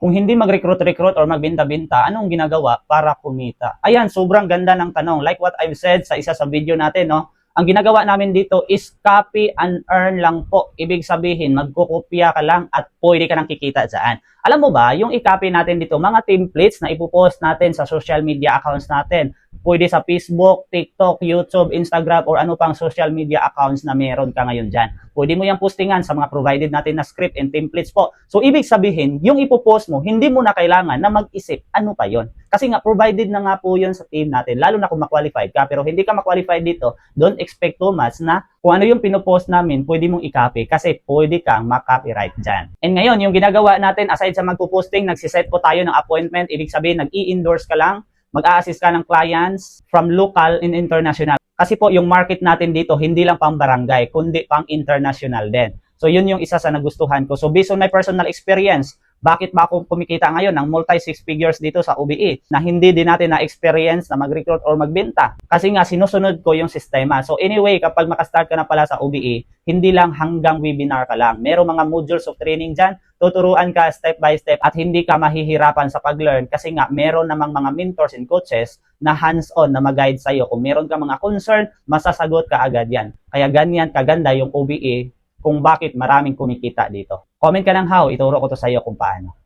Kung hindi mag-recruit or magbenta-benta, anong ginagawa para kumita? Ayan, sobrang ganda ng tanong. Like what I've said sa isa sa video natin, no? Ang ginagawa namin dito is copy and earn lang po. Ibig sabihin, magkukopya ka lang at pwede ka nang kikita dyan. Alam mo ba, yung i-copy natin dito, mga templates na ipopost natin sa social media accounts natin. Pwede sa Facebook, TikTok, YouTube, Instagram, or ano pang social media accounts na meron ka ngayon dyan. Pwede mo yung postingan sa mga provided natin na script and templates po. So, ibig sabihin, yung ipopost mo, hindi mo na kailangan na mag-isip ano pa yon. Kasi nga, provided na nga po yun sa team natin, lalo na kung ma-qualified ka. Pero hindi ka ma-qualified dito, don't expect too much na kung ano yung pinopost namin, pwede mong i-copy kasi pwede kang ma-copyright dyan. And ngayon, yung ginagawa natin, aside sa magpo-posting, nagsiset po tayo ng appointment. Ibig sabihin, nag-i-endorse ka lang, mag-a-assist ka ng clients from local and international. Kasi po, yung market natin dito, hindi lang pang barangay, kundi pang international din. So, yun yung isa sa nagustuhan ko. So, based on my personal experience, bakit ba ako kumikita ngayon ng multi 6 figures dito sa OBE na hindi din natin na-experience na mag-recruit or magbenta? Kasi nga, sinusunod ko yung sistema. So anyway, kapag makastart ka na pala sa OBE, hindi lang hanggang webinar ka lang. Merong mga modules of training dyan, tuturuan ka step by step at hindi ka mahihirapan sa pag-learn kasi nga, meron namang mga mentors and coaches na hands-on na mag-guide sa'yo. Kung meron ka mga concern, masasagot ka agad yan. Kaya ganyan kaganda yung OBE kung bakit maraming kumikita dito. Comment ka ng how, ituro ko to sa iyo kung paano.